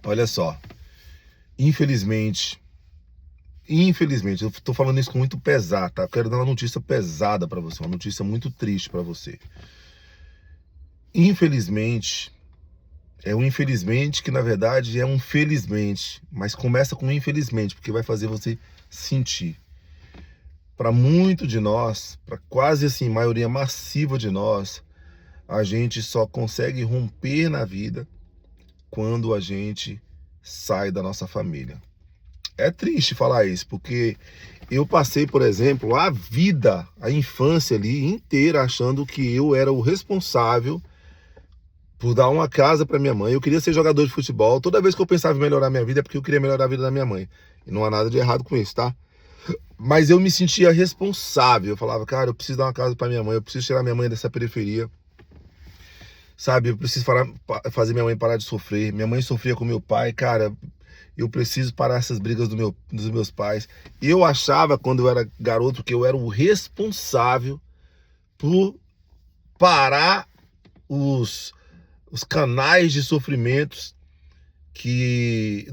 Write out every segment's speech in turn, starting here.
Olha só, infelizmente, eu tô falando isso com muito pesar, tá? Eu quero dar uma notícia pesada pra você, uma notícia muito triste pra você. Infelizmente, é um infelizmente que na verdade é um felizmente, mas começa com infelizmente, porque vai fazer você sentir. Para muito de nós, para quase assim, maioria massiva de nós, a gente só consegue romper na vida quando a gente sai da nossa família. É triste falar isso, porque eu passei, por exemplo, a vida, a infância ali inteira achando que eu era o responsável por dar uma casa para minha mãe. Eu queria ser jogador de futebol. Toda vez que eu pensava em melhorar minha vida é porque eu queria melhorar a vida da minha mãe. E não há nada de errado com isso, tá? Mas eu me sentia responsável. Eu falava, cara, eu preciso dar uma casa para minha mãe, eu preciso tirar minha mãe dessa periferia. Sabe, eu preciso fazer minha mãe parar de sofrer. Minha mãe sofria com meu pai, cara. Eu preciso parar essas brigas dos meus pais. Eu achava, quando eu era garoto, que eu era o responsável por parar os canais de sofrimentos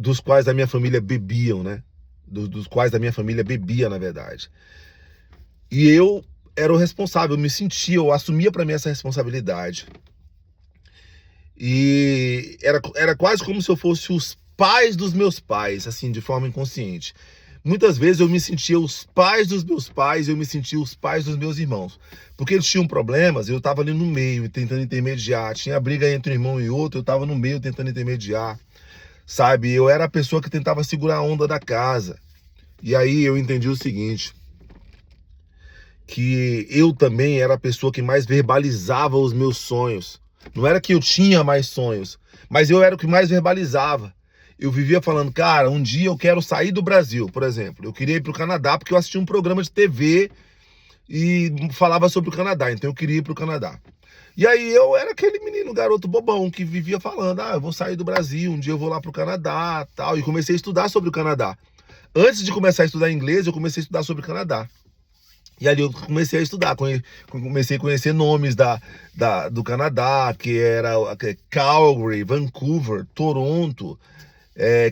dos quais a minha família bebiam, né? Dos quais a minha família bebia, na verdade. E eu era o responsável, eu me sentia, eu assumia para mim essa responsabilidade. E era quase como se eu fosse os pais dos meus pais, assim, de forma inconsciente. Muitas vezes eu me sentia os pais dos meus pais, eu me sentia os pais dos meus irmãos. Porque eles tinham problemas, eu estava ali no meio, tentando intermediar. Tinha briga entre um irmão e outro, eu estava no meio tentando intermediar. Sabe, eu era a pessoa que tentava segurar a onda da casa. E aí eu entendi o seguinte, que eu também era a pessoa que mais verbalizava os meus sonhos. Não era que eu tinha mais sonhos, mas eu era o que mais verbalizava. Eu vivia falando, cara, um dia eu quero sair do Brasil, por exemplo. Eu queria ir para o Canadá porque eu assistia um programa de TV e falava sobre o Canadá, então eu queria ir para o Canadá. E aí eu era aquele menino, garoto bobão, que vivia falando, eu vou sair do Brasil, um dia eu vou lá para o Canadá, tal. E comecei a estudar sobre o Canadá. Antes de começar a estudar inglês, eu comecei a estudar sobre o Canadá. E ali eu comecei a estudar, comecei a conhecer nomes do Canadá, que era Calgary, Vancouver, Toronto,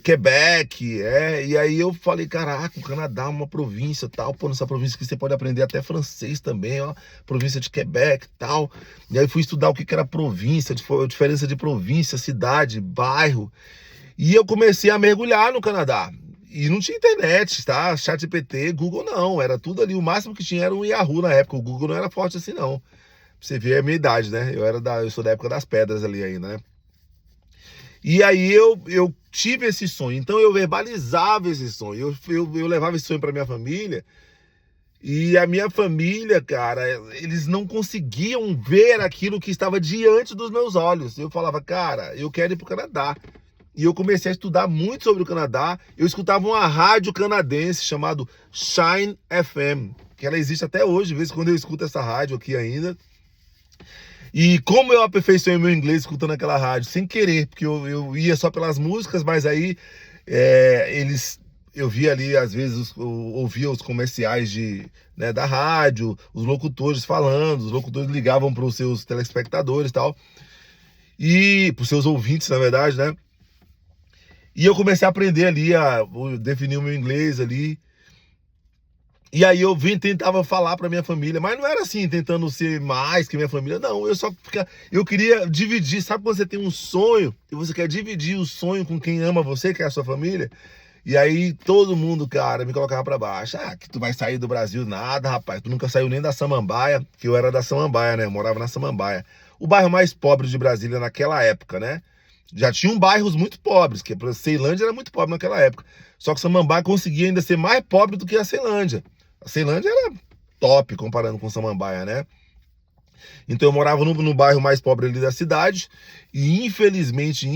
Quebec, e aí eu falei, caraca, o Canadá é uma província tal, pô, nessa província que você pode aprender até francês também, ó, província de Quebec tal. E aí fui estudar o que era província, a diferença de província, cidade, bairro, e eu comecei a mergulhar no Canadá. E não tinha internet, tá? ChatGPT, Google não. Era tudo ali. O máximo que tinha era um Yahoo na época. O Google não era forte assim, não. Pra você ver a minha idade, né? Eu sou da época das pedras ali ainda, né? E aí eu tive esse sonho. Então eu verbalizava esse sonho. Eu levava esse sonho pra minha família. E a minha família, cara, eles não conseguiam ver aquilo que estava diante dos meus olhos. Eu falava, cara, eu quero ir pro Canadá. E eu comecei a estudar muito sobre o Canadá. Eu escutava uma rádio canadense chamada Shine FM, que ela existe até hoje, de vez em quando eu escuto essa rádio aqui ainda. E como eu aperfeiçoei meu inglês escutando aquela rádio, sem querer, porque eu ia só pelas músicas, mas aí eu via ali, às vezes, ouvia os comerciais da rádio, os locutores falando, os locutores ligavam para os seus telespectadores e tal, e para os seus ouvintes, na verdade, né? E eu comecei a aprender ali, a definir o meu inglês ali. E aí tentava falar pra minha família, mas não era assim, tentando ser mais que minha família, não. Eu queria dividir, sabe quando você tem um sonho e você quer dividir o sonho com quem ama você, que é a sua família? E aí todo mundo, cara, me colocava pra baixo. Que tu vai sair do Brasil, nada, rapaz. Tu nunca saiu nem da Samambaia, que eu era da Samambaia, né? Eu morava na Samambaia. O bairro mais pobre de Brasília naquela época, né? Já tinham bairros muito pobres, que a Ceilândia era muito pobre naquela época. Só que Samambaia conseguia ainda ser mais pobre do que a Ceilândia. A Ceilândia era top comparando com Samambaia, né? Então eu morava no bairro mais pobre ali da cidade e infelizmente,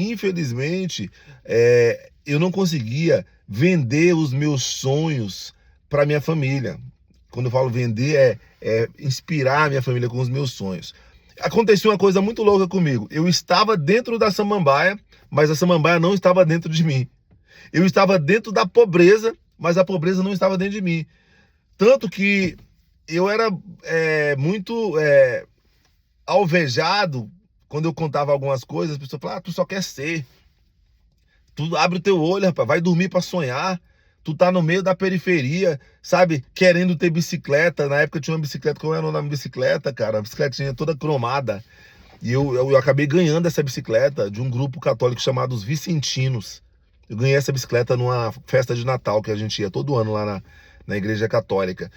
eu não conseguia vender os meus sonhos para minha família. Quando eu falo vender, inspirar a minha família com os meus sonhos. Aconteceu uma coisa muito louca comigo. Eu estava dentro da Samambaia, mas a Samambaia não estava dentro de mim. Eu estava dentro da pobreza, mas a pobreza não estava dentro de mim. Tanto que eu era muito alvejado quando eu contava algumas coisas. As pessoas falavam, tu só quer ser. Tu abre o teu olho, rapaz, vai dormir pra sonhar. Tu tá no meio da periferia, sabe? Querendo ter bicicleta. Na época tinha uma bicicleta, como era o nome da bicicleta, cara? A bicicletinha toda cromada. E eu acabei ganhando essa bicicleta de um grupo católico chamado os Vicentinos. Eu ganhei essa bicicleta numa festa de Natal que a gente ia todo ano lá na igreja católica.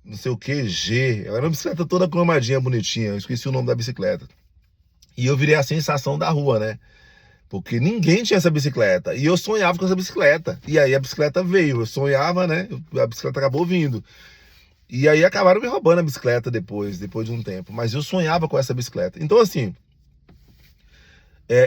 Não sei o que, G. Era uma bicicleta toda cromadinha, bonitinha. Eu esqueci o nome da bicicleta. E eu virei a sensação da rua, né? Porque ninguém tinha essa bicicleta. E eu sonhava com essa bicicleta. E aí a bicicleta veio. Eu sonhava, né? A bicicleta acabou vindo. E aí acabaram me roubando a bicicleta depois de um tempo. Mas eu sonhava com essa bicicleta. Então, assim,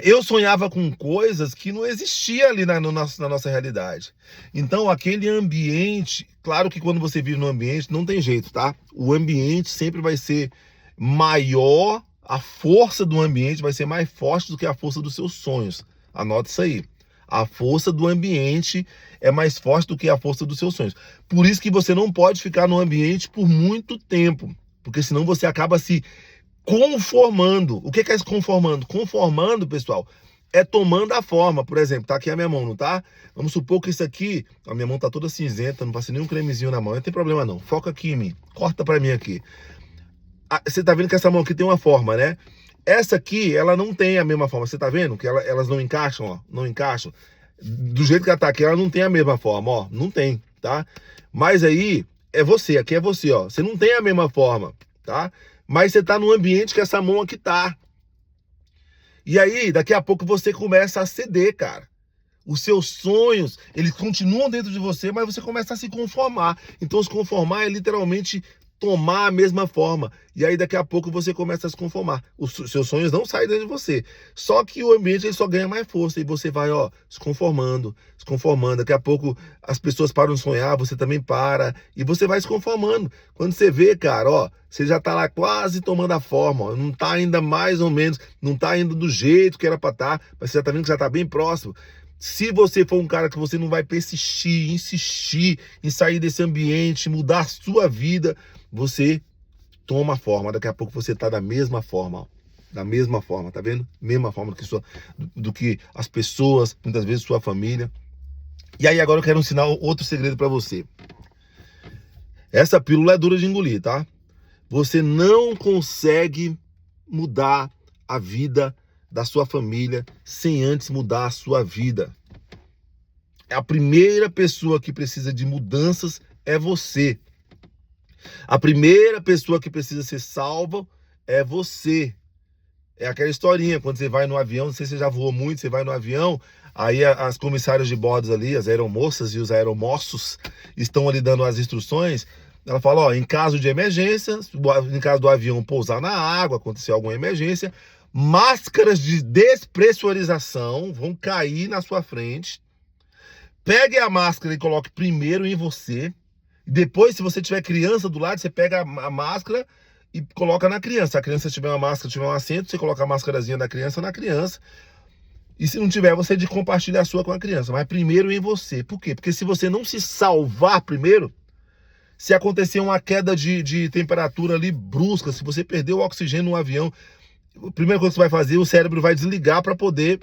eu sonhava com coisas que não existiam ali na nossa realidade. Então, aquele ambiente... Claro que quando você vive no ambiente, não tem jeito, tá? O ambiente sempre vai ser maior... A força do ambiente vai ser mais forte do que a força dos seus sonhos. Anota isso aí. A força do ambiente é mais forte do que a força dos seus sonhos. Por isso que você não pode ficar no ambiente por muito tempo. Porque senão você acaba se conformando. O que é se conformando? Conformando, pessoal, é tomando a forma. Por exemplo, tá aqui a minha mão, não tá? Vamos supor que isso aqui... A minha mão tá toda cinzenta, não passei nenhum cremezinho na mão. Não tem problema não. Foca aqui em mim. Corta pra mim aqui. Você tá vendo que essa mão aqui tem uma forma, né? Essa aqui, ela não tem a mesma forma. Você tá vendo que elas não encaixam, ó? Não encaixam. Do jeito que ela tá aqui, ela não tem a mesma forma, ó. Não tem, tá? Mas aí, aqui é você, ó. Você não tem a mesma forma, tá? Mas você tá no ambiente que essa mão aqui tá. E aí, daqui a pouco você começa a ceder, cara. Os seus sonhos, eles continuam dentro de você, mas você começa a se conformar. Então, se conformar é literalmente... tomar a mesma forma. E aí daqui a pouco você começa a se conformar. Os seus sonhos não saem dentro de você. Só que o ambiente ele só ganha mais força. E você vai, ó, se conformando. Daqui a pouco as pessoas param de sonhar, você também para. E você vai se conformando. Quando você vê, cara, ó, você já tá lá quase tomando a forma, ó. Não tá ainda mais ou menos, não tá ainda do jeito que era pra estar, mas você já tá vendo que já tá bem próximo. Se você for um cara que você não vai persistir, insistir em sair desse ambiente, mudar a sua vida, você toma forma. Daqui a pouco você tá da mesma forma, ó. Da mesma forma, tá vendo? Mesma forma do que as pessoas, muitas vezes sua família. E aí agora eu quero ensinar outro segredo pra você. Essa pílula é dura de engolir, tá? Você não consegue mudar a vida da sua família sem antes mudar a sua vida. A primeira pessoa que precisa de mudanças é você. A primeira pessoa que precisa ser salva é você. É aquela historinha, quando você vai no avião, não sei se você já voou muito, você vai no avião, aí as comissárias de bordo ali, as aeromoças e os aeromoços estão ali dando as instruções. Ela fala, ó, em caso de emergência, em caso do avião pousar na água, acontecer alguma emergência, máscaras de despressurização vão cair na sua frente. Pegue a máscara e coloque primeiro em você. Depois, se você tiver criança do lado, você pega a máscara e coloca na criança. Se a criança tiver uma máscara, tiver um assento, você coloca a máscarazinha da criança na criança. E se não tiver, você compartilha a sua com a criança. Mas primeiro em você. Por quê? Porque se você não se salvar primeiro, se acontecer uma queda de temperatura ali brusca, se você perder o oxigênio no avião, a primeira coisa que você vai fazer, o cérebro vai desligar para poder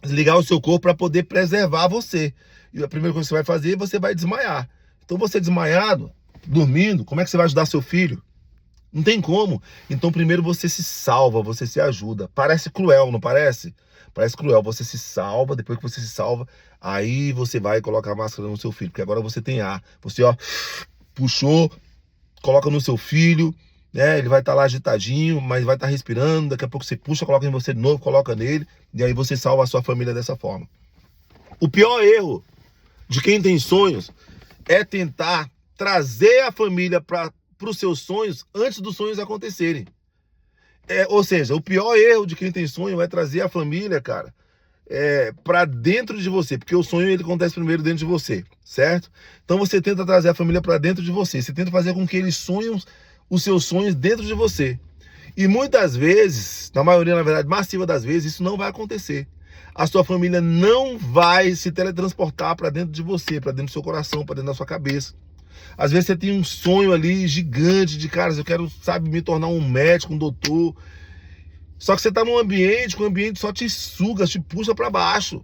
desligar o seu corpo para poder preservar você. E a primeira coisa que você vai fazer, você vai desmaiar. Então você desmaiado, dormindo, como é que você vai ajudar seu filho? Não tem como. Então primeiro você se salva, você se ajuda. Parece cruel, não parece? Parece cruel. Você se salva, depois que você se salva, aí você vai colocar a máscara no seu filho, porque agora você tem ar. Você, ó, puxou, coloca no seu filho, né? Ele vai estar lá agitadinho, mas vai estar respirando. Daqui a pouco você puxa, coloca em você de novo, coloca nele, e aí você salva a sua família dessa forma. O pior erro de quem tem sonhos é tentar trazer a família para os seus sonhos antes dos sonhos acontecerem. Ou seja, o pior erro de quem tem sonho é trazer a família, cara, para dentro de você, porque o sonho ele acontece primeiro dentro de você, certo? Então você tenta trazer a família para dentro de você, você tenta fazer com que eles sonhem os seus sonhos dentro de você. E muitas vezes, na maioria, na verdade, massiva das vezes, isso não vai acontecer. A sua família não vai se teletransportar para dentro de você, para dentro do seu coração, para dentro da sua cabeça. Às vezes você tem um sonho ali gigante de, cara, eu quero, sabe, me tornar um médico, um doutor. Só que você tá num ambiente que o ambiente só te suga, te puxa para baixo.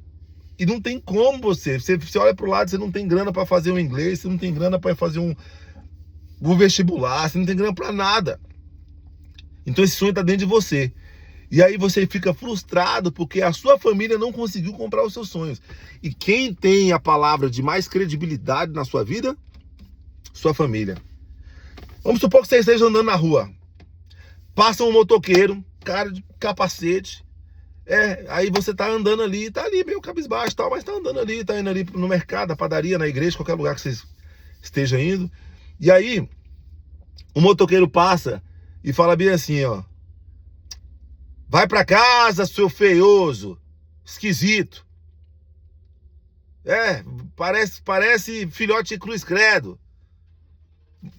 E não tem como você olha pro lado, você não tem grana para fazer um inglês, você não tem grana para fazer um vestibular, você não tem grana para nada. Então esse sonho tá dentro de você. E aí você fica frustrado porque a sua família não conseguiu comprar os seus sonhos. E quem tem a palavra de mais credibilidade na sua vida? Sua família. Vamos supor que você esteja andando na rua. Passa um motoqueiro, cara de capacete. Aí você tá andando ali, tá ali meio cabisbaixo e tal, mas tá andando ali, tá indo ali no mercado, na padaria, na igreja, qualquer lugar que você esteja indo. E aí, o motoqueiro passa e fala bem assim, ó. Vai pra casa, seu feioso, esquisito. Parece filhote de cruz credo.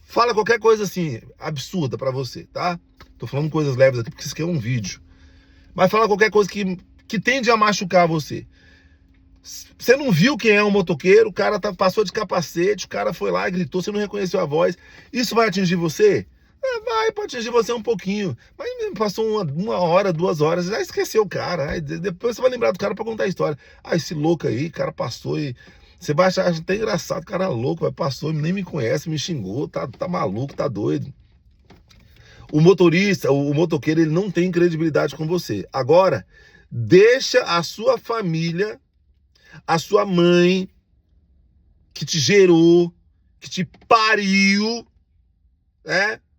Fala qualquer coisa assim, absurda pra você, tá? Tô falando coisas leves aqui porque isso aqui é um vídeo. Mas fala qualquer coisa que tende a machucar você. Você não viu quem é um motoqueiro, o cara passou de capacete, o cara foi lá e gritou, você não reconheceu a voz. Isso vai atingir você? Pode atingir você um pouquinho. Mas passou uma hora, 2 horas, já esqueceu o cara. Aí depois você vai lembrar do cara pra contar a história. Esse louco aí, o cara passou e... Você vai achar até engraçado, o cara louco, passou, nem me conhece, me xingou, tá maluco, tá doido. O motorista, o motoqueiro, ele não tem credibilidade com você. Agora, deixa a sua família, a sua mãe, que te gerou, que te pariu,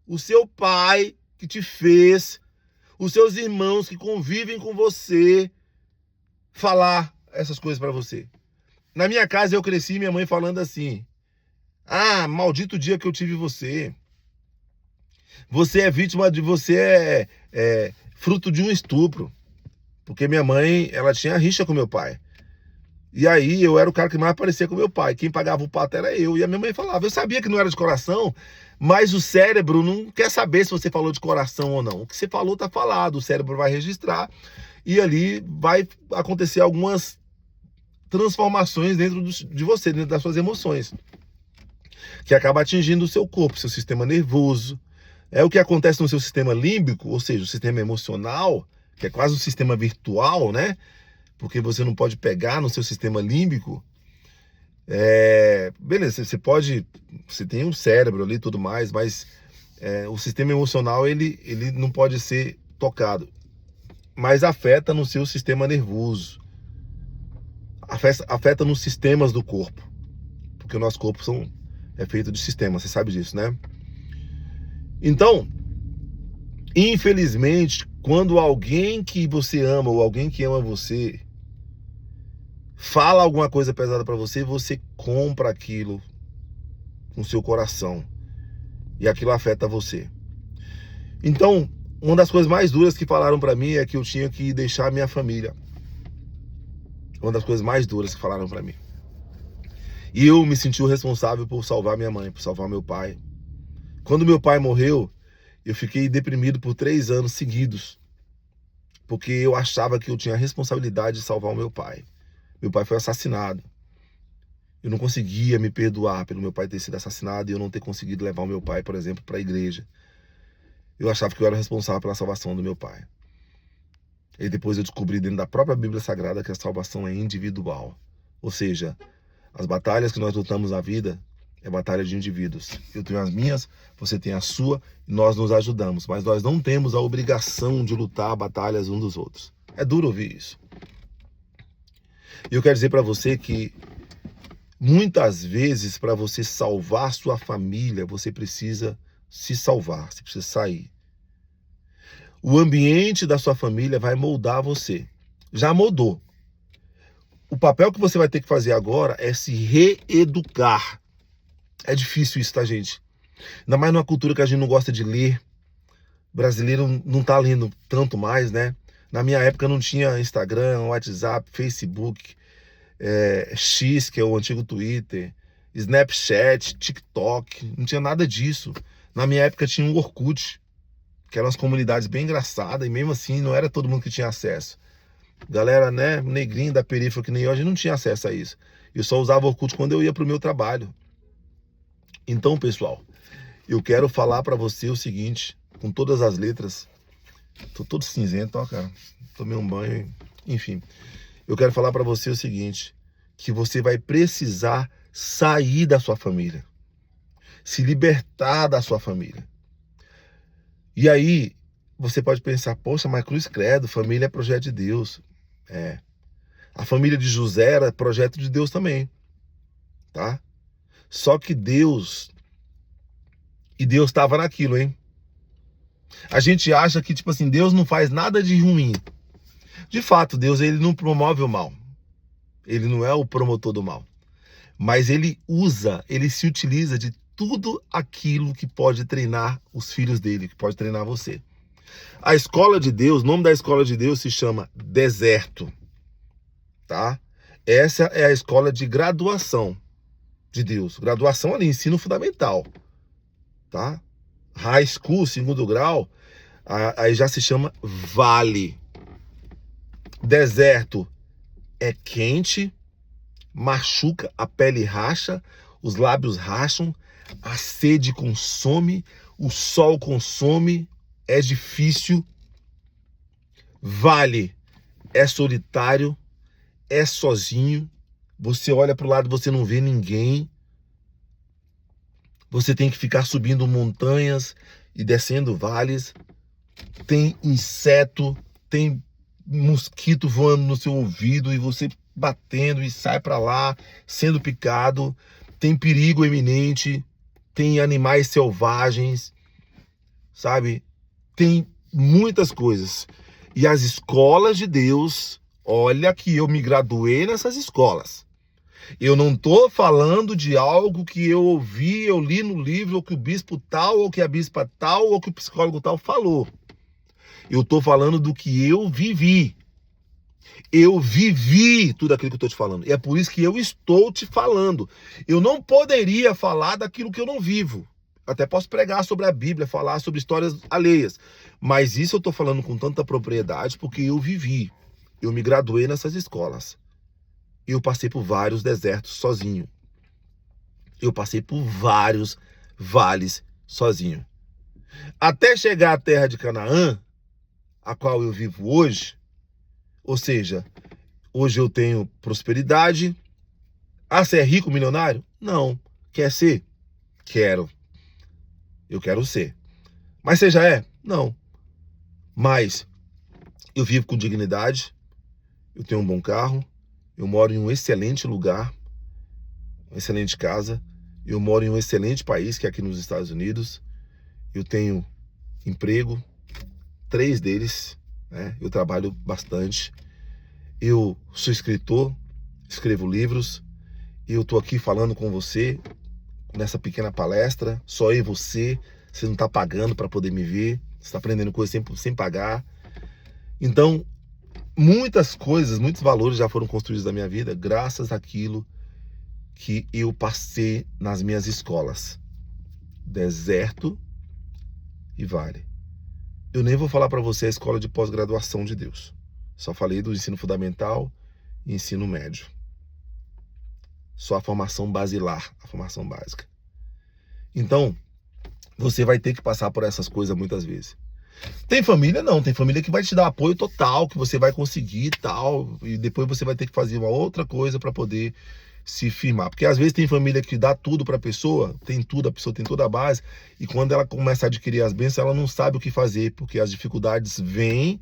o seu pai que te fez, os seus irmãos que convivem com você, falar essas coisas pra você. Na minha casa eu cresci minha mãe falando assim, maldito dia que eu tive você. Você é vítima você é fruto de um estupro. Porque minha mãe, ela tinha rixa com meu pai. E aí eu era o cara que mais parecia com meu pai. Quem pagava o pato era eu. E a minha mãe falava, eu sabia que não era de coração, mas o cérebro não quer saber se você falou de coração ou não. O que você falou tá falado, o cérebro vai registrar. E ali vai acontecer algumas transformações dentro de você, dentro das suas emoções. Que acaba atingindo o seu corpo, seu sistema nervoso. É o que acontece no seu sistema límbico, ou seja, o sistema emocional, que é quase um sistema virtual, né? Porque você não pode pegar no seu sistema límbico. Beleza, você tem um cérebro ali e tudo mais, mas o sistema emocional, ele não pode ser tocado. Mas afeta no seu sistema nervoso. Afeta nos sistemas do corpo. Porque o nosso corpo é feito de sistemas, você sabe disso, né? Então, infelizmente, quando alguém que você ama ou alguém que ama você fala alguma coisa pesada pra você, você compra aquilo com seu coração e aquilo afeta você. Então, uma das coisas mais duras que falaram pra mim é que eu tinha que deixar a minha família. Uma das coisas mais duras que falaram pra mim. E eu me senti o responsável por salvar minha mãe, por salvar meu pai. Quando meu pai morreu, eu fiquei deprimido por 3 anos seguidos. Porque eu achava que eu tinha a responsabilidade de salvar o meu pai. Meu pai foi assassinado. Eu não conseguia me perdoar pelo meu pai ter sido assassinado e eu não ter conseguido levar o meu pai, por exemplo, para a igreja. Eu achava que eu era responsável pela salvação do meu pai. E depois eu descobri dentro da própria Bíblia Sagrada que a salvação é individual. Ou seja, as batalhas que nós lutamos na vida é batalha de indivíduos. Eu tenho as minhas, você tem a sua, e nós nos ajudamos. Mas nós não temos a obrigação de lutar batalhas uns dos outros. É duro ouvir isso. E eu quero dizer para você que muitas vezes, para você salvar sua família, você precisa se salvar, você precisa sair. O ambiente da sua família vai moldar você. Já moldou. O papel que você vai ter que fazer agora é se reeducar. É difícil isso, tá, gente? Ainda mais numa cultura que a gente não gosta de ler. O brasileiro não tá lendo tanto mais, né? Na minha época não tinha Instagram, WhatsApp, Facebook, X, que é o antigo Twitter, Snapchat, TikTok, não tinha nada disso. Na minha época tinha um Orkut, que eram as comunidades bem engraçadas, e mesmo assim não era todo mundo que tinha acesso. Galera, né, negrinho da periferia que nem eu, a gente não tinha acesso a isso. Eu só usava o Orkut quando eu ia pro meu trabalho. Então, pessoal, eu quero falar para você o seguinte, com todas as letras, Tô todo cinzento, ó, cara. Tomei um banho, enfim. Eu quero falar para você o seguinte, que você vai precisar sair da sua família, se libertar da sua família. E aí, você pode pensar, poxa, mas cruz credo, família é projeto de Deus. É. A família de José era projeto de Deus também, tá? Só que Deus estava naquilo, hein? A gente acha que, tipo assim, Deus não faz nada de ruim. De fato, Deus, ele não promove o mal. Ele não é o promotor do mal. Mas ele se utiliza de tudo aquilo que pode treinar os filhos dele, que pode treinar você. A escola de Deus, o nome da escola de Deus se chama deserto, tá? Essa é a escola de graduação de Deus. Graduação ali, ensino fundamental, tá? High school, segundo grau, aí já se chama vale. Deserto é quente, machuca, a pele racha, os lábios racham, a sede consome, o sol consome, é difícil. Vale é solitário, é sozinho, você olha para o lado, você não vê ninguém. Você tem que ficar subindo montanhas e descendo vales. Tem inseto, tem mosquito voando no seu ouvido e você batendo e sai para lá, sendo picado. Tem perigo iminente, tem animais selvagens, sabe? Tem muitas coisas. E as escolas de Deus, olha que eu me graduei nessas escolas. Eu não estou falando de algo que eu ouvi, eu li no livro, ou que o bispo tal, ou que a bispa tal, ou que o psicólogo tal falou. Eu estou falando do que eu vivi. Eu vivi tudo aquilo que eu estou te falando. E é por isso que eu estou te falando. Eu não poderia falar daquilo que eu não vivo. Até posso pregar sobre a Bíblia, falar sobre histórias alheias. Mas isso eu estou falando com tanta propriedade porque eu vivi. Eu me graduei nessas escolas. Eu passei por vários desertos sozinho. Eu passei por vários vales sozinho. Até chegar à terra de Canaã, a qual eu vivo hoje, ou seja, hoje eu tenho prosperidade. Ah, você é rico, milionário? Não. Quer ser? Quero. Eu quero ser. Mas você já é? Não. Mas eu vivo com dignidade, eu tenho um bom carro, eu moro em um excelente lugar, uma excelente casa, eu moro em um excelente país, que é aqui nos Estados Unidos, eu tenho emprego, 3 deles, né? Eu trabalho bastante, eu sou escritor, escrevo livros, eu tô aqui falando com você nessa pequena palestra, só eu e você não tá pagando para poder me ver, você tá aprendendo coisas sem pagar. Então, muitas coisas, muitos valores já foram construídos na minha vida graças àquilo que eu passei nas minhas escolas. Deserto e vale. Eu nem vou falar para você a escola de pós-graduação de Deus. Só falei do ensino fundamental e ensino médio. Só a formação basilar, a formação básica. Então, você vai ter que passar por essas coisas muitas vezes. Tem família? Não. Tem família que vai te dar apoio total, que você vai conseguir tal, e depois você vai ter que fazer uma outra coisa para poder se firmar. Porque às vezes tem família que dá tudo para a pessoa, tem tudo, a pessoa tem toda a base, e quando ela começa a adquirir as bênçãos, ela não sabe o que fazer, porque as dificuldades vêm.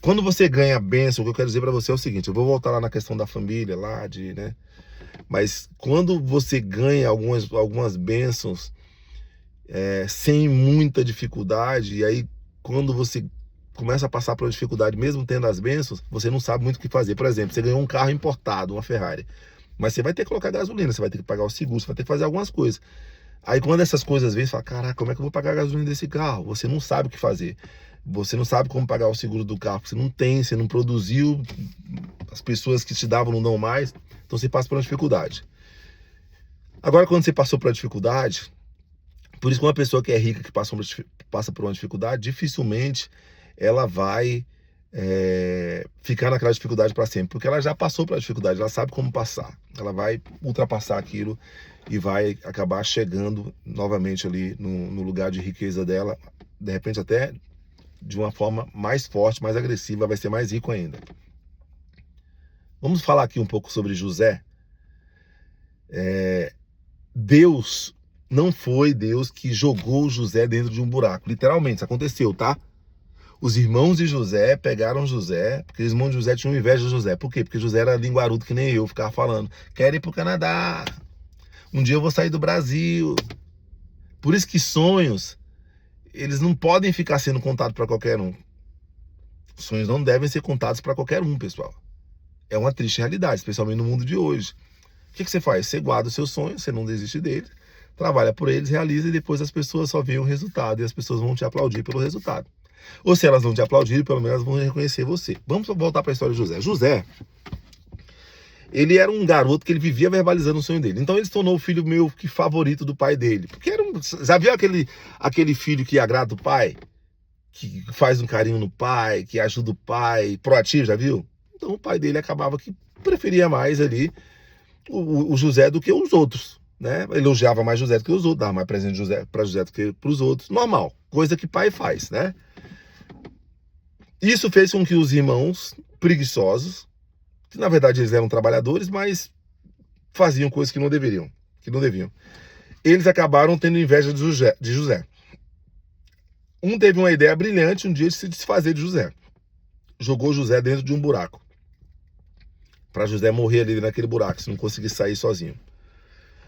Quando você ganha a bênção, o que eu quero dizer para você é o seguinte, eu vou voltar lá na questão da família, lá de, né? Mas quando você ganha algumas bênçãos sem muita dificuldade, e aí quando você começa a passar por uma dificuldade, mesmo tendo as bênçãos, você não sabe muito o que fazer. Por exemplo, você ganhou um carro importado, uma Ferrari, mas você vai ter que colocar gasolina, você vai ter que pagar o seguro, você vai ter que fazer algumas coisas. Aí quando essas coisas vêm, você fala, caraca, como é que eu vou pagar a gasolina desse carro? Você não sabe o que fazer. Você não sabe como pagar o seguro do carro, você não tem, você não produziu, as pessoas que te davam não dão mais, então você passa por uma dificuldade. Agora, quando você passou por uma dificuldade, por isso que uma pessoa que é rica, que passa por uma dificuldade, dificilmente ela vai ficar naquela dificuldade para sempre, porque ela já passou pela dificuldade, ela sabe como passar, ela vai ultrapassar aquilo e vai acabar chegando novamente ali no lugar de riqueza dela, de repente até de uma forma mais forte, mais agressiva, vai ser mais rico ainda. Vamos falar aqui um pouco sobre José. Deus não foi Deus que jogou José dentro de um buraco. Literalmente, isso aconteceu, tá? Os irmãos de José pegaram José, porque os irmãos de José tinham inveja de José. Por quê? Porque José era linguarudo que nem eu, ficava falando, quero ir pro Canadá, um dia eu vou sair do Brasil. Por isso que sonhos, eles não podem ficar sendo contados para qualquer um. Sonhos não devem ser contados para qualquer um, pessoal. É uma triste realidade, especialmente no mundo de hoje. O que você faz? Você guarda os seus sonhos, você não desiste deles, trabalha por eles, realiza e depois as pessoas só veem o resultado e as pessoas vão te aplaudir pelo resultado. Ou se elas não te aplaudirem, pelo menos vão reconhecer você. Vamos voltar para a história de José. José, ele era um garoto que ele vivia verbalizando o sonho dele. Então ele se tornou o filho meu que favorito do pai dele. Porque era já viu aquele filho que agrada o pai? Que faz um carinho no pai, que ajuda o pai, proativo, já viu? Então o pai dele acabava que preferia mais ali o José do que os outros, né? Elogiava mais José do que os outros, dava mais presente para José do que para os outros. Normal, coisa que pai faz, né? Isso fez com que os irmãos preguiçosos, que na verdade eles eram trabalhadores, mas faziam coisas que não deviam. Eles acabaram tendo inveja de José. Um teve uma ideia brilhante um dia de se desfazer de José. Jogou José dentro de um buraco. Para José morrer ali naquele buraco, se não conseguir sair sozinho.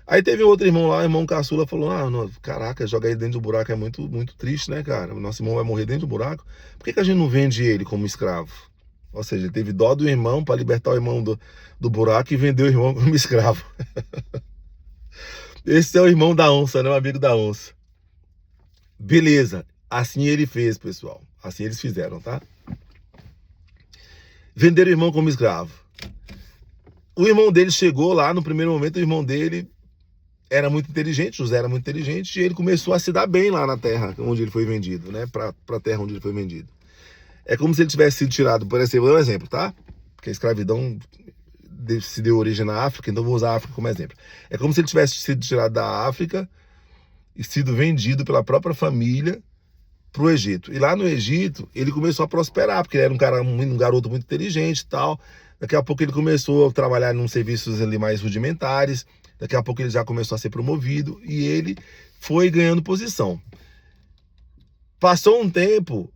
Aí teve outro irmão lá, o irmão caçula, falou, não, caraca, jogar ele dentro do buraco é muito, muito triste, né, cara? O nosso irmão vai morrer dentro do buraco. Por que a gente não vende ele como escravo? Ou seja, ele teve dó do irmão para libertar o irmão do buraco e vendeu o irmão como escravo. Esse é o irmão da onça, né? O amigo da onça. Beleza. Assim ele fez, pessoal. Assim eles fizeram, tá? Venderam o irmão como escravo. O irmão dele chegou lá, no primeiro momento, o irmão dele era muito inteligente, José era muito inteligente, e ele começou a se dar bem lá na terra onde ele foi vendido, né? Pra terra onde ele foi vendido. É como se ele tivesse sido tirado, por exemplo, vou dar um exemplo, tá? Porque a escravidão se deu origem na África, então vou usar a África como exemplo. É como se ele tivesse sido tirado da África e sido vendido pela própria família para o Egito. E lá no Egito, ele começou a prosperar, porque ele era um garoto muito inteligente e tal. Daqui a pouco ele começou a trabalhar em serviços ali mais rudimentares. Daqui a pouco ele já começou a ser promovido e ele foi ganhando posição. Passou um tempo,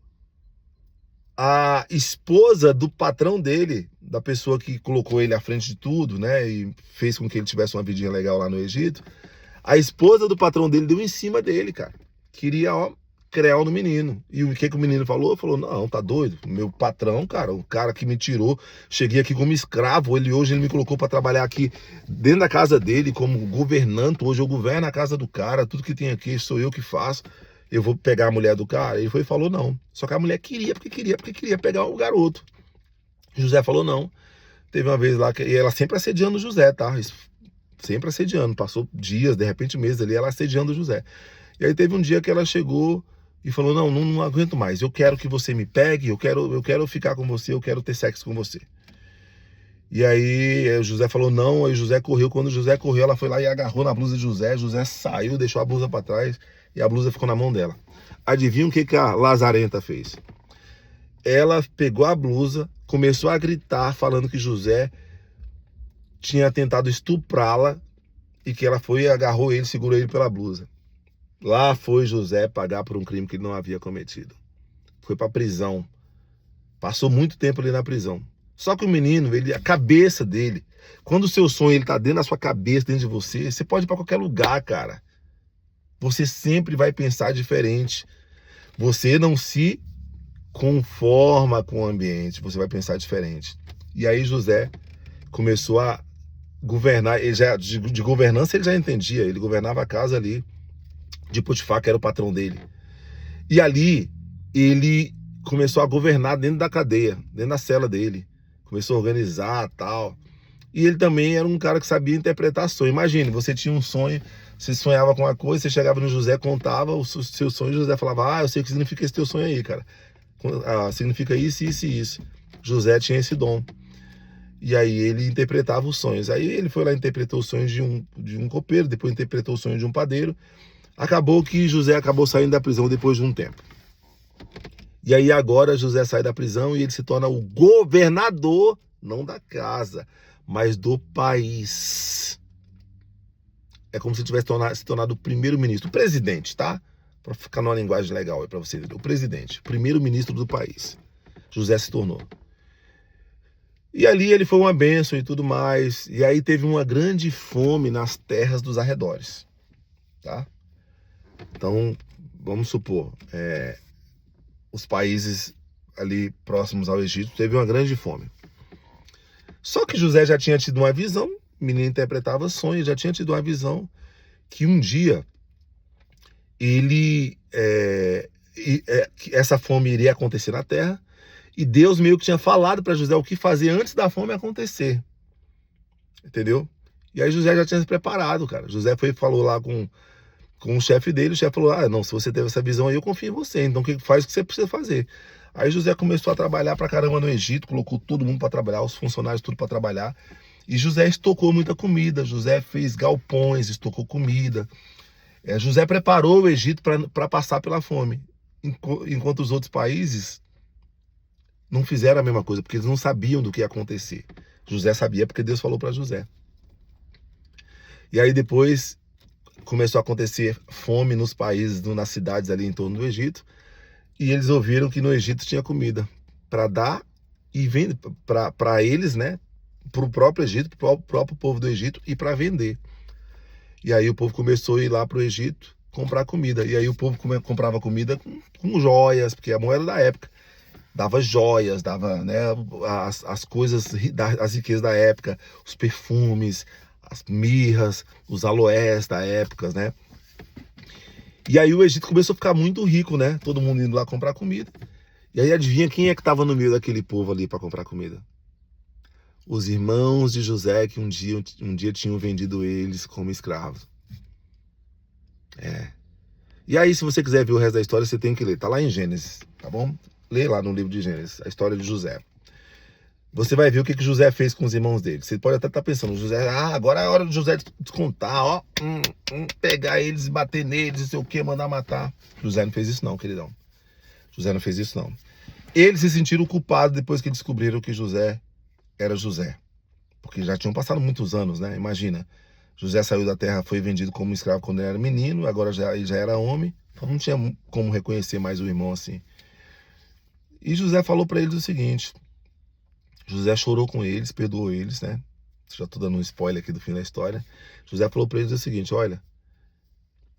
a esposa do patrão dele, da pessoa que colocou ele à frente de tudo, né, e fez com que ele tivesse uma vidinha legal lá no Egito, a esposa do patrão dele deu em cima dele, cara. Queria, crear no menino. E o que o menino falou? Falou, não, tá doido? Meu patrão, cara, o cara que me tirou, cheguei aqui como escravo, hoje ele me colocou para trabalhar aqui dentro da casa dele como governante, hoje eu governo a casa do cara, tudo que tem aqui sou eu que faço, eu vou pegar a mulher do cara? Ele foi e falou não. Só que a mulher queria pegar o garoto. José falou não. Teve uma vez lá, e ela sempre assediando o José, tá? Sempre assediando, passou dias, de repente meses ali, ela assediando o José. E aí teve um dia que ela chegou e falou, não aguento mais, eu quero que você me pegue, eu quero ficar com você, eu quero ter sexo com você. E aí o José falou não, aí o José correu, quando o José correu, ela foi lá e agarrou na blusa de José saiu, deixou a blusa para trás e a blusa ficou na mão dela. Adivinha o que a lazarenta fez? Ela pegou a blusa, começou a gritar, falando que José tinha tentado estuprá-la e que ela foi e agarrou ele, segurou ele pela blusa. Lá foi José pagar por um crime que ele não havia cometido. Foi para a prisão. Passou muito tempo ali na prisão. Só que o menino, a cabeça dele, quando o seu sonho está dentro da sua cabeça, dentro de você, você pode ir para qualquer lugar, cara. Você sempre vai pensar diferente. Você não se conforma com o ambiente, você vai pensar diferente. E aí José começou a governar, ele já, de governança ele já entendia, ele governava a casa ali de Potifar, que era o patrão dele. E ali ele começou a governar dentro da cadeia, dentro da cela dele. Começou a organizar tal. E ele também era um cara que sabia interpretar sonho. Imagine, você tinha um sonho, você sonhava com uma coisa, você chegava no José, contava o seu sonho, o José falava, eu sei o que significa esse teu sonho aí, cara. Significa isso, isso e isso. José tinha esse dom. E aí ele interpretava os sonhos. Aí ele foi lá e interpretou os sonhos de um copeiro, depois interpretou o sonho de um padeiro. Acabou que José acabou saindo da prisão depois de um tempo. E aí agora José sai da prisão e ele se torna o governador, não da casa, mas do país. É como se tivesse se tornado o primeiro-ministro, o presidente, tá? Para ficar numa linguagem legal aí para você entender. O presidente, primeiro-ministro do país. José se tornou. E ali ele foi uma bênção e tudo mais. E aí teve uma grande fome nas terras dos arredores, tá? Então, vamos supor, os países ali próximos ao Egito teve uma grande fome. Só que José já tinha tido uma visão, o menino interpretava sonhos, já tinha tido uma visão que um dia que essa fome iria acontecer na terra, e Deus meio que tinha falado para José o que fazer antes da fome acontecer. Entendeu? E aí José já tinha se preparado, cara. José falou lá com o chefe dele, o chefe falou, não, se você teve essa visão aí, eu confio em você, então faz o que você precisa fazer. Aí José começou a trabalhar pra caramba no Egito, colocou todo mundo para trabalhar, os funcionários tudo para trabalhar, e José estocou muita comida, José fez galpões, estocou comida. José preparou o Egito para passar pela fome, enquanto os outros países não fizeram a mesma coisa, porque eles não sabiam do que ia acontecer. José sabia porque Deus falou para José. E aí depois começou a acontecer fome nos países, nas cidades ali em torno do Egito, e eles ouviram que no Egito tinha comida para dar e vender para eles, né? Para o próprio Egito, para o próprio povo do Egito e para vender. E aí o povo começou a ir lá para o Egito comprar comida. E aí o povo comprava comida com joias, porque a moeda da época dava joias, dava, né, as coisas, as riquezas da época, os perfumes, as mirras, os aloés da época, né? E aí o Egito começou a ficar muito rico, né? Todo mundo indo lá comprar comida. E aí adivinha quem é que estava no meio daquele povo ali para comprar comida? Os irmãos de José que um dia tinham vendido eles como escravos. E aí, se você quiser ver o resto da história, você tem que ler. Tá lá em Gênesis, tá bom? Lê lá no livro de Gênesis, a história de José. Você vai ver o que José fez com os irmãos dele. Você pode até estar pensando, José, agora é hora de José descontar, ó. Pegar eles e bater neles, não sei o que, mandar matar. José não fez isso não, queridão. José não fez isso não. Eles se sentiram culpados depois que descobriram que José era José. Porque já tinham passado muitos anos, né? Imagina. José saiu da terra, foi vendido como escravo quando ele era menino, agora ele já era homem. Então não tinha como reconhecer mais o irmão assim. E José falou para eles o seguinte. José chorou com eles, perdoou eles, né? Já tô dando um spoiler aqui do fim da história. José falou para eles o seguinte, olha,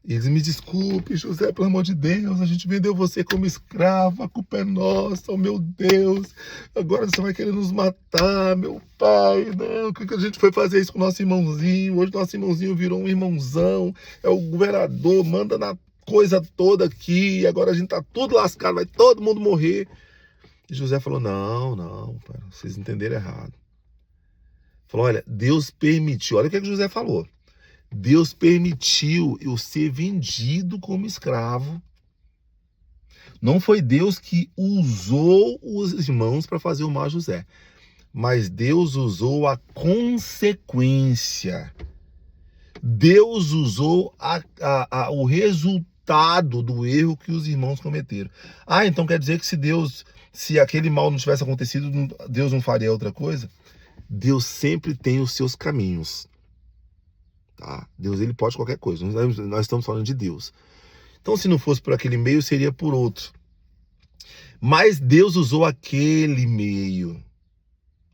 eles me desculpem, José, pelo amor de Deus, a gente vendeu você como escravo, a culpa é nossa, oh meu Deus, agora você vai querer nos matar, meu pai, não, o que a gente foi fazer isso com o nosso irmãozinho? Hoje nosso irmãozinho virou um irmãozão, é o governador, manda na coisa toda aqui, agora a gente tá tudo lascado, vai todo mundo morrer. E José falou, não, pai, vocês entenderam errado. Falou, olha, Deus permitiu, olha o que José falou. Deus permitiu eu ser vendido como escravo. Não foi Deus que usou os irmãos para fazer o mal a José. Mas Deus usou a consequência. Deus usou o resultado do erro que os irmãos cometeram. Então quer dizer que se aquele mal não tivesse acontecido, Deus não faria outra coisa? Deus sempre tem os seus caminhos. Tá? Deus, ele pode qualquer coisa. Nós estamos falando de Deus. Então, se não fosse por aquele meio, seria por outro. Mas Deus usou aquele meio.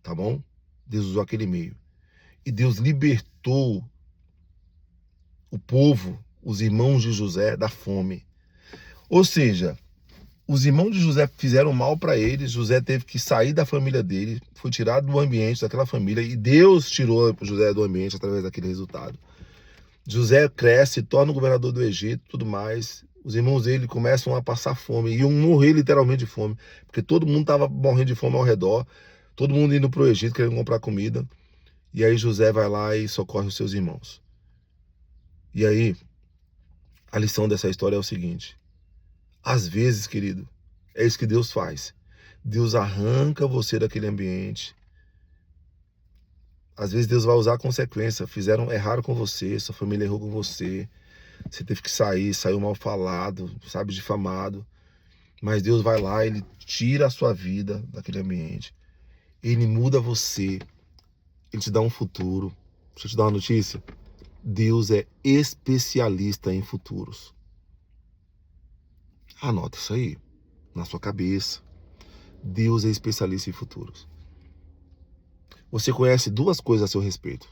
Tá bom? Deus usou aquele meio. E Deus libertou o povo, os irmãos de José, da fome. Ou seja, os irmãos de José fizeram mal para eles. José teve que sair da família dele, foi tirado do ambiente daquela família. E Deus tirou José do ambiente através daquele resultado. José cresce, se torna o governador do Egito, tudo mais. Os irmãos dele começam a passar fome, iam morrer literalmente de fome, porque todo mundo estava morrendo de fome ao redor, todo mundo indo para o Egito querendo comprar comida. E aí José vai lá e socorre os seus irmãos. E aí, a lição dessa história é o seguinte. Às vezes, querido, é isso que Deus faz. Deus arranca você daquele ambiente. Às vezes Deus vai usar a consequência. Erraram com você, sua família errou com você. Você teve que sair, saiu mal falado, sabe, difamado. Mas Deus vai lá, ele tira a sua vida daquele ambiente. Ele muda você. Ele te dá um futuro. Deixa eu te dar uma notícia. Deus é especialista em futuros. Anota isso aí na sua cabeça. Deus é especialista em futuros. Você conhece duas coisas a seu respeito.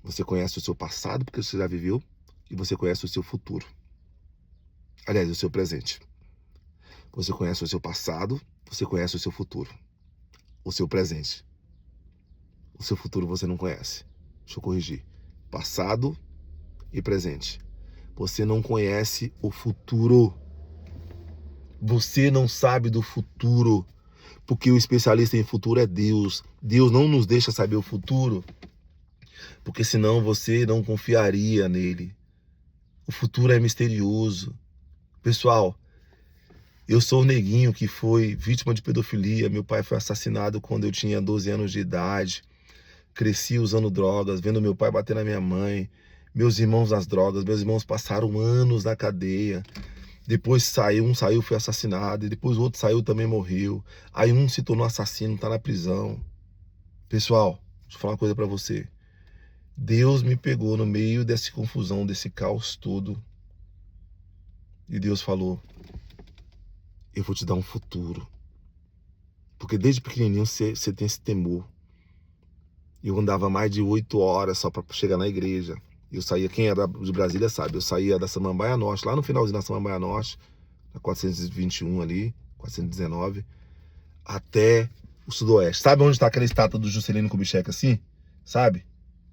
Você conhece o seu passado, porque você já viveu, e você conhece o seu futuro. Aliás, o seu presente. Você conhece o seu passado, você conhece o seu futuro. O seu presente. O seu futuro você não conhece. Deixa eu corrigir. Passado e presente. Você não conhece o futuro. Você não sabe do futuro. Porque o especialista em futuro é Deus. Deus não nos deixa saber o futuro, porque senão você não confiaria nele. O futuro é misterioso. Pessoal, eu sou o neguinho que foi vítima de pedofilia. Meu pai foi assassinado quando eu tinha 12 anos de idade. Cresci usando drogas, vendo meu pai bater na minha mãe. Meus irmãos nas drogas. Meus irmãos passaram anos na cadeia. Depois um saiu, foi assassinado. E depois o outro saiu, também morreu. Aí um se tornou assassino, tá na prisão. Pessoal, deixa eu falar uma coisa pra você. Deus me pegou no meio dessa confusão, desse caos todo. E Deus falou: eu vou te dar um futuro. Porque desde pequenininho você tem esse temor. Eu andava mais de 8 horas só para chegar na igreja. Eu saía, quem era de Brasília sabe, eu saía da Samambaia Norte, lá no finalzinho da Samambaia Norte, na 421 ali, 419, até o Sudoeste. Sabe onde está aquela estátua do Juscelino Kubitschek assim? Sabe?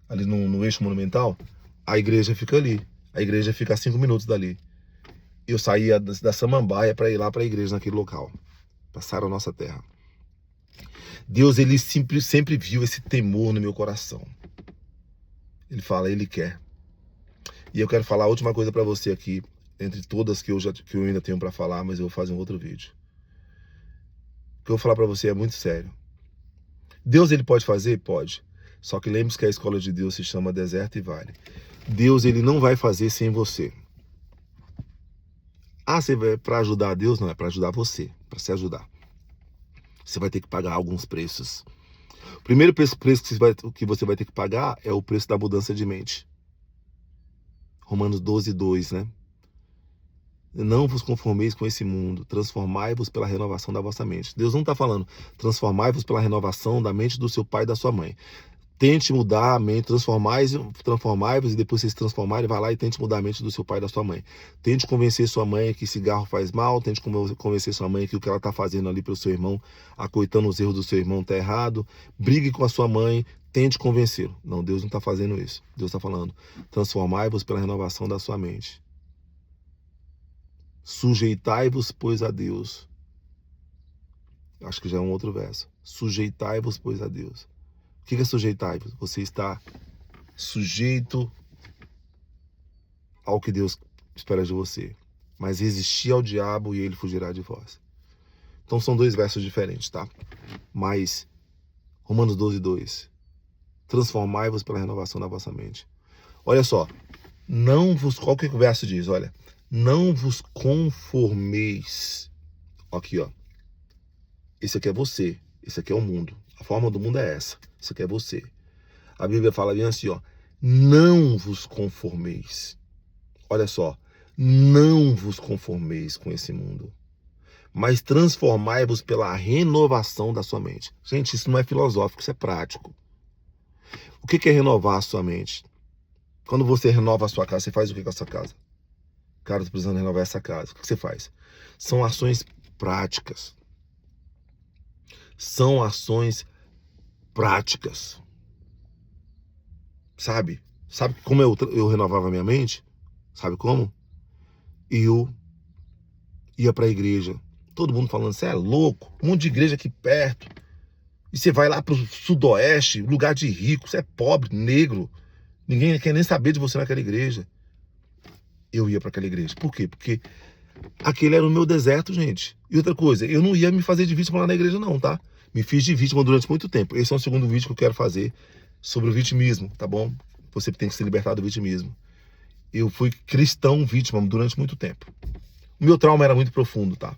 Ali no eixo monumental? A igreja fica ali. A igreja fica a 5 minutos dali. Eu saía da Samambaia para ir lá para a igreja naquele local. Passaram a nossa terra. Deus, ele sempre viu esse temor no meu coração. Ele fala, ele quer. E eu quero falar a última coisa para você aqui, entre todas que eu ainda tenho para falar, mas eu vou fazer um outro vídeo. O que eu vou falar para você é muito sério. Deus, ele pode fazer? Pode. Só que lembre-se que a escola de Deus se chama deserto e vale. Deus, ele não vai fazer sem você. Ah, você vai para ajudar Deus? Não, é para ajudar você, para se ajudar. Você vai ter que pagar alguns preços. O primeiro preço que você vai ter que pagar é o preço da mudança de mente. Romanos 12, 2, né? Não vos conformeis com esse mundo, transformai-vos pela renovação da vossa mente. Deus não está falando, transformai-vos pela renovação da mente do seu pai e da sua mãe. Tente mudar a mente, transformai-vos, e depois vocês transformarem, vai lá e tente mudar a mente do seu pai e da sua mãe. Tente convencer sua mãe que cigarro faz mal, tente convencer sua mãe que o que ela está fazendo ali para o seu irmão, acoitando os erros do seu irmão, está errado. Brigue com a sua mãe, tente convencê-lo. Não, Deus não está fazendo isso. Deus está falando, transformai-vos pela renovação da sua mente. Sujeitai-vos, pois, a Deus. Acho que já é um outro verso. Sujeitai-vos, pois, a Deus. O que é sujeitar-vos? Você está sujeito ao que Deus espera de você. Mas resistir ao diabo e ele fugirá de vós. Então são dois versos diferentes, tá? Mas, Romanos 12, 2. Transformai-vos pela renovação da vossa mente. Olha só. Qual que o verso diz? Olha. Não vos conformeis. Aqui, ó. Esse aqui é você. Esse aqui é o mundo. A forma do mundo é essa. Isso aqui é você. A Bíblia fala bem assim, ó. Não vos conformeis. Olha só. Não vos conformeis com esse mundo. Mas transformai-vos pela renovação da sua mente. Gente, isso não é filosófico, isso é prático. O que é renovar a sua mente? Quando você renova a sua casa, você faz o que com a sua casa? Cara, eu tô precisando renovar essa casa. O que você faz? São ações práticas. São ações práticas. Sabe? Sabe como eu renovava a minha mente? Sabe como? Eu ia pra igreja. Todo mundo falando, você é louco. Um monte de igreja aqui perto. E você vai lá pro Sudoeste, lugar de rico. Você é pobre, negro. Ninguém quer nem saber de você naquela igreja. Eu ia para aquela igreja. Por quê? Porque aquele era o meu deserto, gente. E outra coisa, eu não ia me fazer de vítima lá na igreja não, tá? Me fiz de vítima durante muito tempo. Esse é o segundo vídeo que eu quero fazer sobre o vitimismo, tá bom? Você tem que se libertar do vitimismo. Eu fui cristão vítima durante muito tempo. O meu trauma era muito profundo, tá?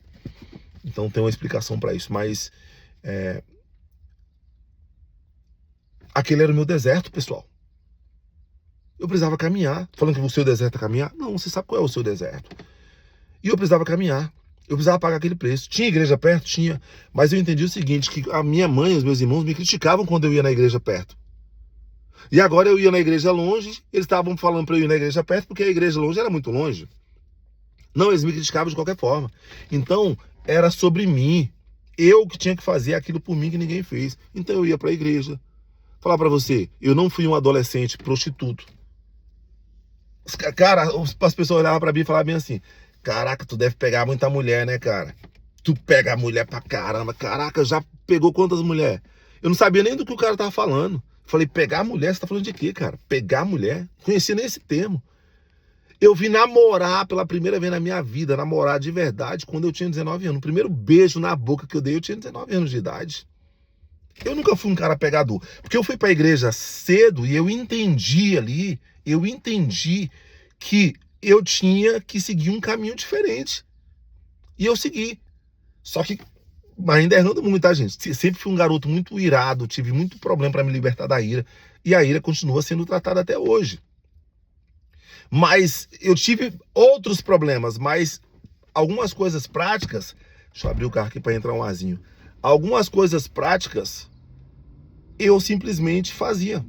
Então tem uma explicação para isso, mas aquele era o meu deserto, pessoal. Eu precisava caminhar. Falando que o seu deserto é caminhar? Não, você sabe qual é o seu deserto. E eu precisava caminhar. Eu precisava pagar aquele preço. Tinha igreja perto? Tinha. Mas eu entendi o seguinte, que a minha mãe e os meus irmãos me criticavam quando eu ia na igreja perto. E agora eu ia na igreja longe, eles estavam falando para eu ir na igreja perto, porque a igreja longe era muito longe. Não, eles me criticavam de qualquer forma. Então, era sobre mim. Eu que tinha que fazer aquilo por mim que ninguém fez. Então eu ia para a igreja. Falar para você, eu não fui um adolescente prostituto. Cara, as pessoas olhavam para mim e falavam bem assim, caraca, tu deve pegar muita mulher, né, cara? Tu pega mulher pra caramba. Caraca, já pegou quantas mulheres? Eu não sabia nem do que o cara tava falando. Falei, pegar mulher? Você tá falando de quê, cara? Pegar mulher? Conhecia nem esse termo. Eu vim namorar pela primeira vez na minha vida, namorar de verdade, quando eu tinha 19 anos. O primeiro beijo na boca que eu dei, eu tinha 19 anos de idade. Eu nunca fui um cara pegador. Porque eu fui pra igreja cedo e eu entendi ali, que eu tinha que seguir um caminho diferente. E eu segui. Só que ainda errando muito, tá, gente? Sempre fui um garoto muito irado, tive muito problema para me libertar da ira. E a ira continua sendo tratada até hoje. Mas eu tive outros problemas, mas algumas coisas práticas... Deixa eu abrir o carro aqui para entrar um arzinho. Algumas coisas práticas eu simplesmente fazia.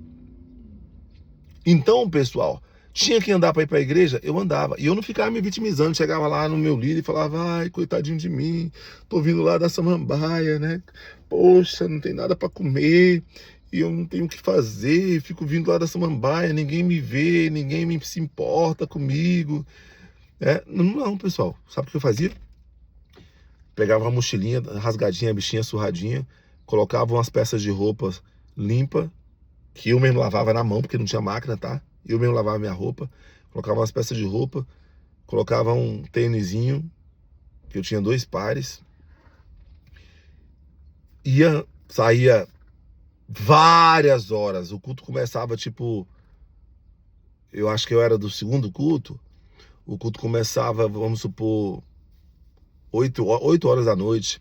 Então, pessoal, tinha que andar para ir para a igreja, eu andava. E eu não ficava me vitimizando, chegava lá no meu líder e falava, ai, coitadinho de mim, tô vindo lá da Samambaia, né? Poxa, não tem nada para comer, e eu não tenho o que fazer, fico vindo lá da Samambaia, ninguém me vê, ninguém se importa comigo. Não, pessoal, sabe o que eu fazia? Pegava uma mochilinha rasgadinha, bichinha surradinha, colocava umas peças de roupa limpa, que eu mesmo lavava na mão, porque não tinha máquina, tá? Eu mesmo lavava minha roupa, colocava umas peças de roupa, colocava um tênisinho, que eu tinha 2 pares, saía várias horas. O culto começava tipo, eu acho que eu era do segundo culto, o culto começava, vamos supor, 8 horas da noite,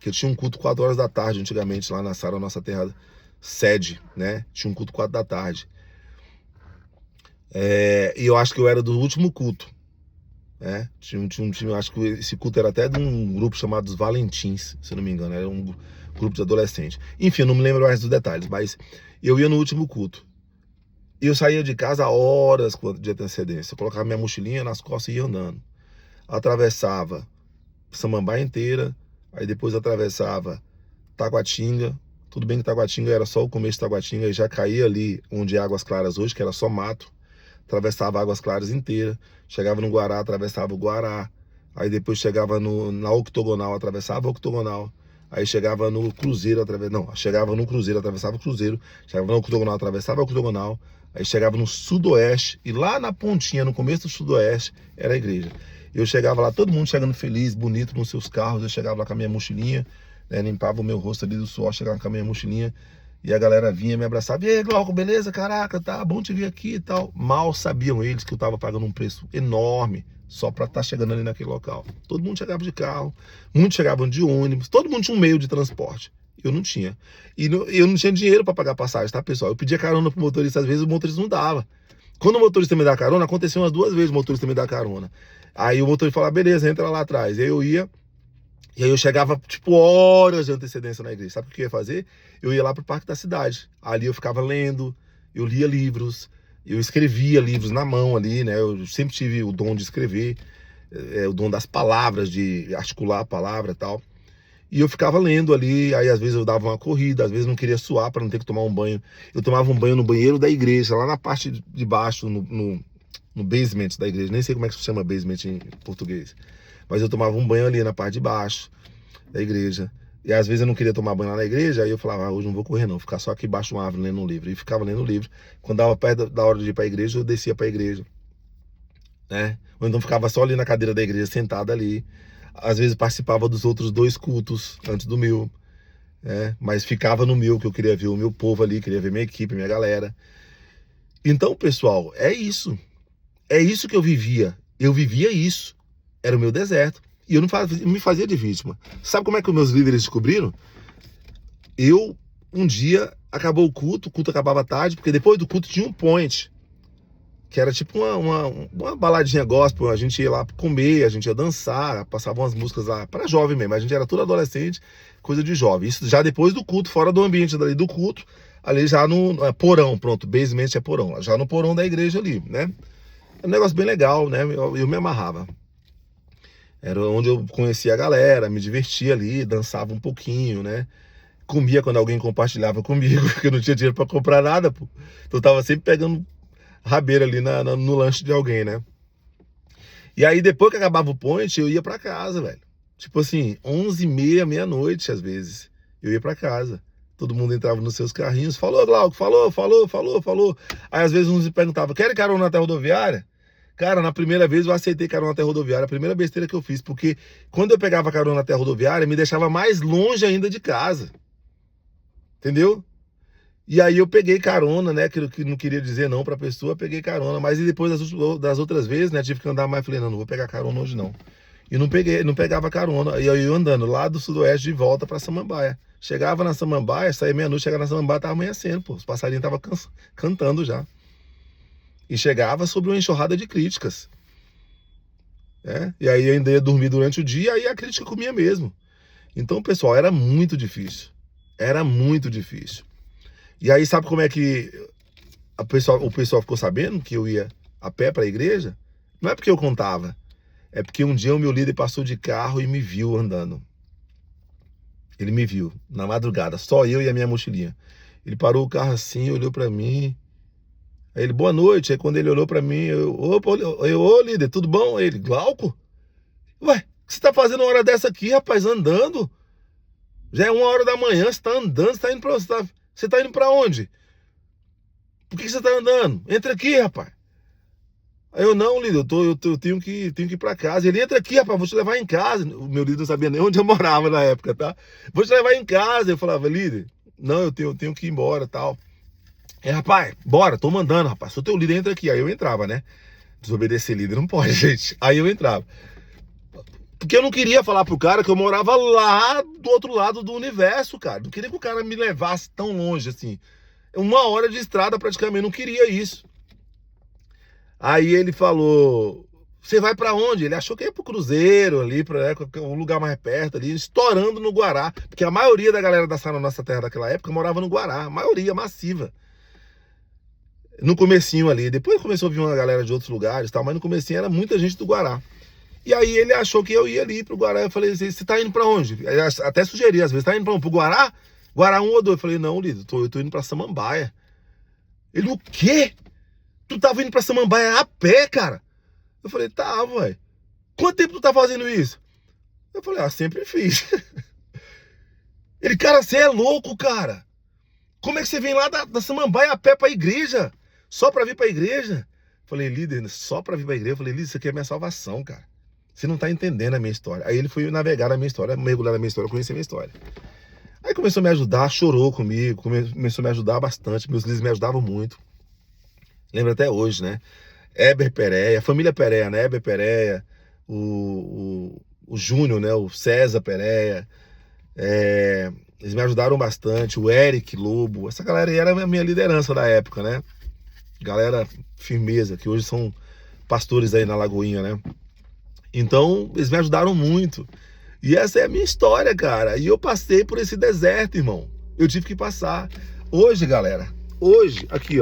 que eu tinha um culto 4 horas da tarde, antigamente, lá na Sara, nossa terra sede, né? Tinha um culto 4 da tarde. E eu acho que eu era do último culto. Tinha um time, acho que esse culto era até de um grupo chamado Os Valentins, se eu não me engano, era um grupo de adolescentes. Enfim, eu não me lembro mais dos detalhes, mas eu ia no último culto. E eu saía de casa horas de antecedência. Eu colocava minha mochilinha nas costas e ia andando. Atravessava Samambaia inteira, aí depois atravessava Taguatinga. Tudo bem que Taguatinga era só o começo de Taguatinga e já caía ali onde é Águas Claras hoje, que era só mato. Atravessava Águas Claras inteira, chegava no Guará, atravessava o Guará, aí depois chegava na Octogonal, atravessava a Octogonal, aí chegava no Cruzeiro, chegava no Cruzeiro, atravessava o Cruzeiro, chegava no Octogonal, atravessava a Octogonal, aí chegava no Sudoeste, e lá na pontinha, no começo do Sudoeste, era a igreja. Eu chegava lá, todo mundo chegando feliz, bonito nos seus carros, eu chegava lá com a minha mochilinha, limpava o meu rosto ali do suor, chegava com a minha mochilinha, e a galera vinha me abraçava, e aí, Glauco, beleza? Caraca, tá bom te ver aqui e tal. Mal sabiam eles que eu tava pagando um preço enorme só pra estar chegando ali naquele local. Todo mundo chegava de carro, muitos chegavam de ônibus, todo mundo tinha um meio de transporte. Eu não tinha. E eu não tinha dinheiro pra pagar passagem, tá, pessoal? Eu pedia carona pro motorista, às vezes o motorista não dava. Quando o motorista me dá carona, aconteceu umas 2 vezes o motorista me dá carona. Aí o motorista falava, beleza, entra lá atrás. Aí eu ia, e aí eu chegava, tipo, horas de antecedência na igreja. Sabe o que eu ia fazer? Eu ia lá pro Parque da Cidade. Ali eu ficava lendo, eu lia livros, eu escrevia livros na mão ali, né? Eu sempre tive o dom de escrever, o dom das palavras, de articular a palavra e tal. E eu ficava lendo ali, aí às vezes eu dava uma corrida, às vezes não queria suar para não ter que tomar um banho. Eu tomava um banho no banheiro da igreja, lá na parte de baixo, no basement da igreja. Nem sei como é que se chama basement em português. Mas eu tomava um banho ali na parte de baixo da igreja. E às vezes eu não queria tomar banho lá na igreja, aí eu falava, hoje não vou correr não, vou ficar só aqui embaixo de uma árvore lendo um livro. E ficava lendo o livro. Quando dava perto da hora de ir para a igreja, eu descia para a igreja, né? Ou então ficava só ali na cadeira da igreja, sentado ali. Às vezes participava dos outros 2 cultos antes do meu, né? Mas ficava no meu, que eu queria ver o meu povo ali, queria ver minha equipe, minha galera. Então, pessoal, é isso. É isso que eu vivia. Eu vivia isso. Era o meu deserto. E eu não me fazia de vítima. Sabe como é que os meus líderes descobriram? Um dia, acabou o culto acabava tarde, porque depois do culto tinha um point, que era tipo uma baladinha gospel, a gente ia lá comer, a gente ia dançar, passavam umas músicas lá, para jovem mesmo, a gente era tudo adolescente, coisa de jovem. Isso já depois do culto, fora do ambiente dali do culto, ali já no porão, pronto, basement é porão, já no porão da igreja ali, né? É um negócio bem legal, né? Eu me amarrava. Era onde eu conhecia a galera, me divertia ali, dançava um pouquinho, né? Comia quando alguém compartilhava comigo, porque eu não tinha dinheiro pra comprar nada, pô. Então eu tava sempre pegando rabeira ali no lanche de alguém, né? E aí depois que acabava o point, eu ia pra casa, velho. Tipo assim, 11h30, meia-noite às vezes. Eu ia pra casa. Todo mundo entrava nos seus carrinhos. Falou, Glauco, falou. Aí às vezes uns me perguntavam, querem carona até a rodoviária? Cara, na primeira vez eu aceitei carona até a rodoviária. A primeira besteira que eu fiz, porque quando eu pegava carona até a rodoviária, me deixava mais longe ainda de casa. Entendeu? E aí eu peguei carona, né? Que não queria dizer não pra pessoa, peguei carona. Mas e depois das outras vezes, né? Tive que andar mais. Falei, não vou pegar carona hoje não. E não pegava carona. E aí eu andando lá do sudoeste de volta pra Samambaia. Chegava na Samambaia, saía meia-noite, chegava na Samambaia, tava amanhecendo, pô. Os passarinhos estavam cantando já. E chegava sobre uma enxurrada de críticas. Né? E aí eu ainda ia dormir durante o dia, aí a crítica comia mesmo. Então, pessoal, era muito difícil. Era muito difícil. E aí, sabe como é que o pessoal ficou sabendo que eu ia a pé para a igreja? Não é porque eu contava. É porque um dia o meu líder passou de carro e me viu andando. Ele me viu, na madrugada, só eu e a minha mochilinha. Ele parou o carro assim, olhou para mim. Aí ele, boa noite. Aí quando ele olhou para mim, ô líder, tudo bom? Aí ele, Glauco? Ué, o que você tá fazendo uma hora dessa aqui, rapaz, andando? Já é 1h da manhã, você tá andando, você tá indo pra onde? Por que você tá andando? Entra aqui, rapaz. Aí eu, não, líder, eu tenho que ir pra casa. Ele, entra aqui, rapaz, vou te levar em casa. O meu líder não sabia nem onde eu morava na época, tá? Vou te levar em casa. Eu falava, líder, não, eu tenho que ir embora, tal. Rapaz, bora, tô mandando, rapaz, sou teu líder, entra aqui. Aí eu entrava, né? Desobedecer líder não pode, gente. Aí eu entrava. Porque eu não queria falar pro cara que eu morava lá do outro lado do universo, cara. Não queria que o cara me levasse tão longe, assim. 1 hora de estrada praticamente, não queria isso. Aí ele falou, você vai pra onde? Ele achou que ia pro Cruzeiro ali, pra um lugar mais perto ali, estourando no Guará. Porque a maioria da galera da nossa terra daquela época morava no Guará, a maioria massiva. No comecinho ali, depois começou a vir uma galera de outros lugares, tal, mas no comecinho era muita gente do Guará. E aí ele achou que eu ia ali pro Guará. Eu falei assim, você tá indo pra onde? Eu até sugeri às vezes, tá indo pra onde? Pro Guará? Guará 1 ou 2? Eu falei, não, líder, eu tô indo pra Samambaia. Ele, o quê? Tu tava indo pra Samambaia a pé, cara? Eu falei, tá, velho. Quanto tempo tu tá fazendo isso? Eu falei, sempre fiz. Ele, cara, você é louco, cara. Como é que você vem lá da Samambaia a pé pra igreja? Só pra vir pra igreja? Eu falei, líder, só pra vir pra igreja? Eu falei, líder, isso aqui é minha salvação, cara. Você não tá entendendo a minha história. Aí ele foi navegar na minha história, mergulhar na minha história, conhecer a minha história. Aí começou a me ajudar, chorou comigo, começou a me ajudar bastante. Meus líderes me ajudavam muito. Lembro até hoje, né? Heber Pereia, família Pereia, né? Heber Pereia, o Júnior, né? O César Pereia. Eles me ajudaram bastante. O Eric Lobo. Essa galera aí era a minha liderança da época, né? Galera firmeza, que hoje são pastores aí na Lagoinha, né? Então, eles me ajudaram muito. E essa é a minha história, cara. E eu passei por esse deserto, irmão. Eu tive que passar. Hoje, galera, aqui, ó.